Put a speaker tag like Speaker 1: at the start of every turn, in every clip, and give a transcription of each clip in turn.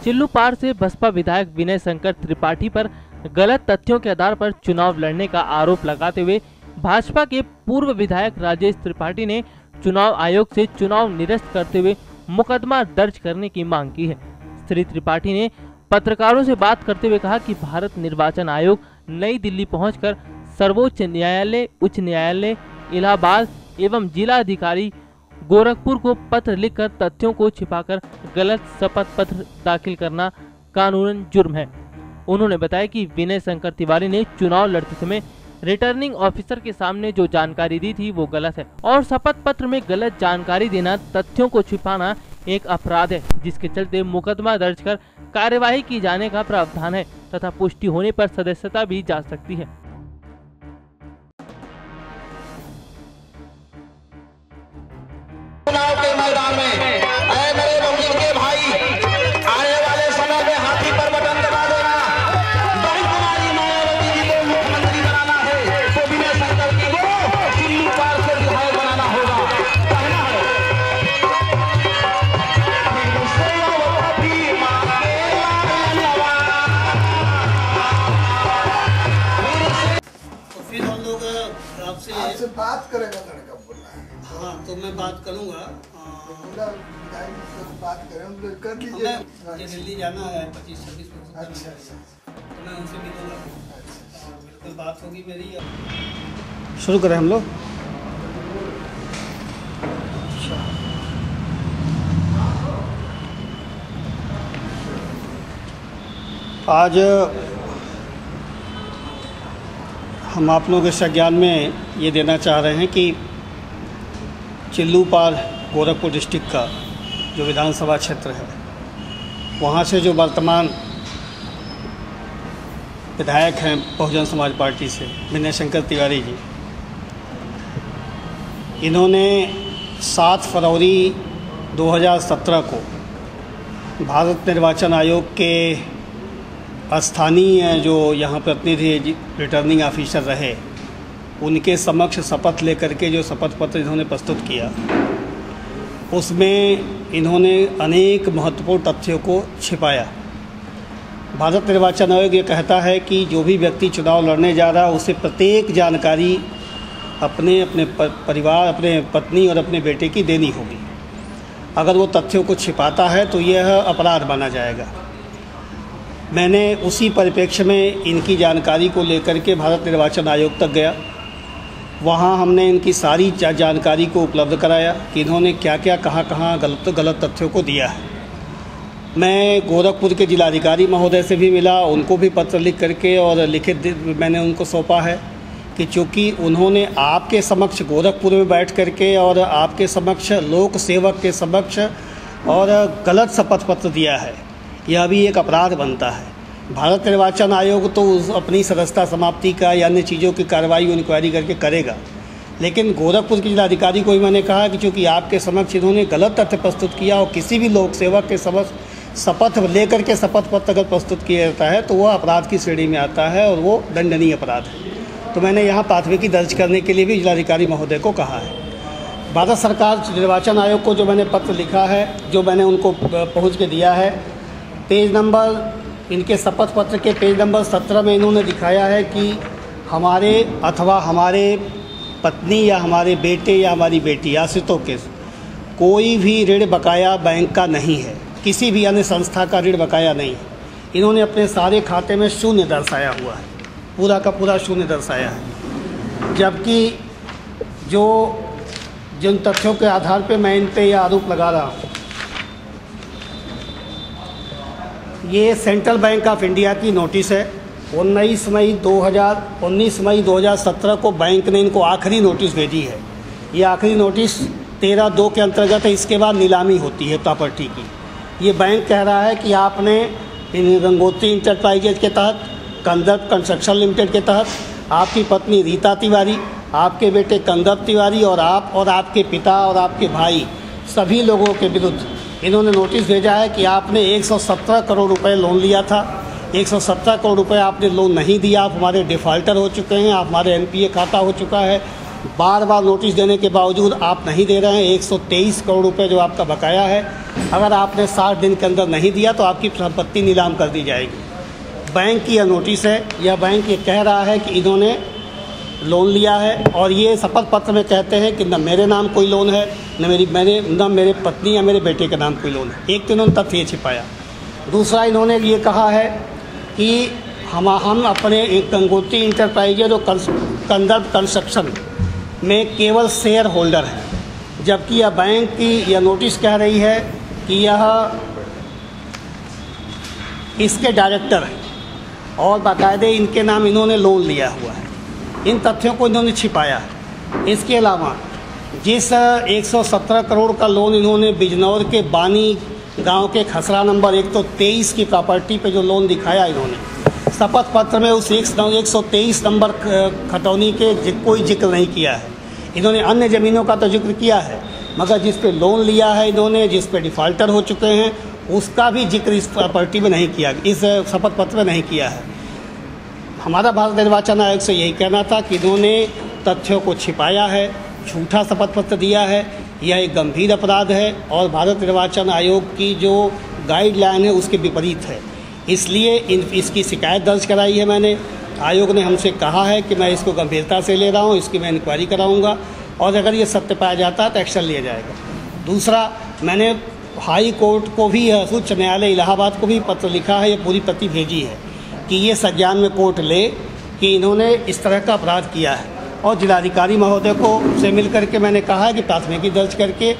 Speaker 1: चिल्लूपार से बसपा विधायक विनय शंकर त्रिपाठी पर गलत तथ्यों के आधार पर चुनाव लड़ने का आरोप लगाते हुए भाजपा के पूर्व विधायक राजेश त्रिपाठी ने चुनाव आयोग से चुनाव निरस्त करते हुए मुकदमा दर्ज करने की मांग की है। श्री त्रिपाठी ने पत्रकारों से बात करते हुए कहा कि भारत निर्वाचन आयोग नई दिल्ली पहुंचकर सर्वोच्च न्यायालय, उच्च न्यायालय, इलाहाबाद एवं जिला अधिकारी गोरखपुर को पत्र लिखकर तथ्यों को छिपाकर गलत शपथ पत्र दाखिल करना कानूनन जुर्म है। उन्होंने बताया कि विनय शंकर तिवारी ने चुनाव लड़ते समय रिटर्निंग ऑफिसर के सामने जो जानकारी दी थी वो गलत है और शपथ पत्र में गलत जानकारी देना, तथ्यों को छिपाना एक अपराध है, जिसके चलते मुकदमा दर्ज कर कार्यवाही की जाने का प्रावधान है तथा पुष्टि होने पर सदस्यता भी जा सकती है।
Speaker 2: चुनाव के मैदान में मेरे वकील के भाई, आने वाले समय में हाथी पर बटन दबा देना। बहु कुमारी मायावती जी को मुख्यमंत्री बनाना है तो विनय शंकर जी को चिल्लूपार से विधायक बनाना होगा। कहना है
Speaker 3: तो फिर हम लोग आपसे
Speaker 4: बात करेगा लड़का बोल रहा है।
Speaker 3: हाँ, तो मैं बात करूँगा।
Speaker 4: बात करें, हम लोग कर लीजिए।
Speaker 3: मुझे दिल्ली जाना है 25-26 में।
Speaker 4: अच्छा,
Speaker 3: तो मैं उनसे मिलूँगा। बिल्कुल बात होगी मेरी।
Speaker 5: शुरू करें हम लोग। आज हम आप लोगों के संज्ञान में ये देना चाह रहे हैं कि चिल्लूपार गोरखपुर डिस्ट्रिक्ट का जो विधानसभा क्षेत्र है, वहाँ से जो वर्तमान विधायक हैं बहुजन समाज पार्टी से विनय शंकर तिवारी जी, इन्होंने 7 फरवरी 2017 को भारत निर्वाचन आयोग के स्थानीय जो यहाँ प्रतिनिधि रिटर्निंग ऑफिसर रहे, उनके समक्ष शपथ लेकर के जो शपथ पत्र इन्होंने प्रस्तुत किया, उसमें इन्होंने अनेक महत्वपूर्ण तथ्यों को छिपाया। भारत निर्वाचन आयोग ये कहता है कि जो भी व्यक्ति चुनाव लड़ने जा रहा है उसे प्रत्येक जानकारी अपने परिवार, अपने पत्नी और अपने बेटे की देनी होगी। अगर वो तथ्यों को छिपाता है तो यह अपराध माना जाएगा। मैंने उसी परिप्रेक्ष्य में इनकी जानकारी को लेकर के भारत निर्वाचन आयोग तक गया। वहाँ हमने इनकी सारी जानकारी को उपलब्ध कराया कि इन्होंने क्या क्या कहाँ गलत तथ्यों को दिया है। मैं गोरखपुर के जिलाधिकारी महोदय से भी मिला, उनको भी पत्र लिख करके और लिखित मैंने उनको सौंपा है कि चूँकि उन्होंने आपके समक्ष गोरखपुर में बैठ करके और आपके समक्ष लोक सेवक के समक्ष और गलत शपथ पत्र दिया है, यह भी एक अपराध बनता है। भारत निर्वाचन आयोग तो अपनी सदस्यता समाप्ति का या अन्य चीज़ों की कार्रवाई इंक्वायरी करके करेगा, लेकिन गोरखपुर के जिलाधिकारी को भी मैंने कहा कि चूँकि आपके समक्ष इन्होंने गलत तथ्य प्रस्तुत किया और किसी भी लोक सेवक के समक्ष शपथ लेकर के शपथ पत्र अगर प्रस्तुत किया जाता है तो वह अपराध की श्रेणी में आता है और वो दंडनीय अपराध है। तो मैंने यहाँ प्राथमिकी दर्ज करने के लिए भी जिलाधिकारी महोदय को कहा है। भारत सरकार निर्वाचन आयोग को जो मैंने पत्र लिखा है, जो मैंने उनको पहुँच के दिया है, पेज नंबर इनके शपथ पत्र के पेज नंबर 17 में इन्होंने दिखाया है कि हमारे अथवा हमारे पत्नी या हमारे बेटे या हमारी बेटी आश्रितों के कोई भी ऋण बकाया बैंक का नहीं है, किसी भी अन्य संस्था का ऋण बकाया नहीं है। इन्होंने अपने सारे खाते में शून्य दर्शाया हुआ है, पूरा का पूरा शून्य दर्शाया है। जबकि जिन तथ्यों के आधार पर मैं इन पर यह आरोप लगा रहा हूँ, ये सेंट्रल बैंक ऑफ इंडिया की नोटिस है। 19 मई 2017 को बैंक ने इनको आखिरी नोटिस भेजी है। ये आखिरी नोटिस 13(2) के अंतर्गत है। इसके बाद नीलामी होती है प्रॉपर्टी की। ये बैंक कह रहा है कि आपने इन गंगोत्री इंटरप्राइजेज के तहत, कंदर्प कंस्ट्रक्शन लिमिटेड के तहत आपकी पत्नी रीता तिवारी, आपके बेटे कंदर्प तिवारी और आप और आपके पिता और आपके भाई सभी लोगों के विरुद्ध इन्होंने नोटिस भेजा है कि आपने 117 करोड़ रुपए लोन लिया था। 117 करोड़ रुपए आपने लोन नहीं दिया, आप हमारे डिफ़ॉल्टर हो चुके हैं, आप हमारे NPA खाता हो चुका है बार बार नोटिस देने के बावजूद आप नहीं दे रहे हैं। 123 करोड़ रुपए जो आपका बकाया है, अगर आपने 60 दिन के अंदर नहीं दिया तो आपकी संपत्ति नीलाम कर दी जाएगी। बैंक की यह नोटिस है। यह बैंक ये कह रहा है कि इन्होंने लोन लिया है और ये शपथ पत्र में कहते हैं कि न मेरे नाम कोई लोन है, न मेरे पत्नी या मेरे बेटे के नाम कोई लोन है। एक तो इन्होंने तथ्य ये छिपाया। दूसरा, इन्होंने ये कहा है कि हम अपने एक गंगोत्री इंटरप्राइजेज और कंदर्प कंस्ट्रक्शन में केवल शेयर होल्डर हैं, जबकि यह बैंक की यह नोटिस कह रही है कि यह इसके डायरेक्टर हैं और बाकायदे इनके नाम इन्होंने लोन लिया हुआ है। इन तथ्यों को इन्होंने छिपाया है। इसके अलावा जिस 117 करोड़ का लोन इन्होंने बिजनौर के बानी गांव के खसरा नंबर 123 की प्रॉपर्टी पे जो लोन दिखाया इन्होंने, शपथ पत्र में उस 123 नंबर खतौनी के कोई जिक्र नहीं किया है। इन्होंने अन्य ज़मीनों का तो जिक्र किया है, मगर जिस पे लोन लिया है इन्होंने, जिस पे डिफ़ॉल्टर हो चुके हैं, उसका भी जिक्र इस प्रॉपर्टी में नहीं किया, इस शपथ पत्र में नहीं किया है। हमारा भारत निर्वाचन आयोग से यही कहना था कि इन्होंने तथ्यों को छिपाया है, झूठा शपथ पत्र दिया है। यह एक गंभीर अपराध है और भारत निर्वाचन आयोग की जो गाइडलाइन है उसके विपरीत है। इसलिए इसकी शिकायत दर्ज कराई है मैंने। आयोग ने हमसे कहा है कि मैं इसको गंभीरता से ले रहा हूँ, इसकी मैं इंक्वायरी कराऊँगा और अगर ये सत्य पाया जाता है तो एक्शन लिया जाएगा। दूसरा, मैंने हाई कोर्ट को भी, उच्च न्यायालय इलाहाबाद को भी पत्र लिखा है, ये पूरी प्रति भेजी है कि ये संज्ञान में कोर्ट ले कि इन्होंने इस तरह का अपराध किया है। और जिलाधिकारी महोदय को से मिल करके मैंने कहा है कि प्राथमिकी दर्ज करके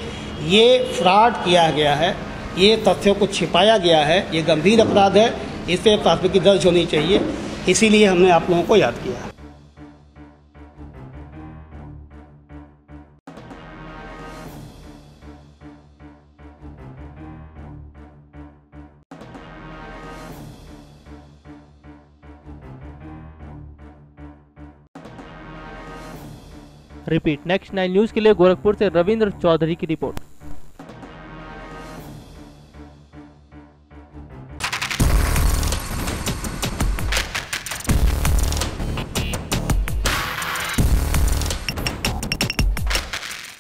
Speaker 5: ये फ्रॉड किया गया है, ये तथ्यों को छिपाया गया है, ये गंभीर अपराध है, इस पर प्राथमिकी दर्ज होनी चाहिए। इसीलिए हमने आप लोगों को याद किया।
Speaker 1: रिपीट नेक्स्ट 9 न्यूज के लिए गोरखपुर से रविंद्र चौधरी की रिपोर्ट।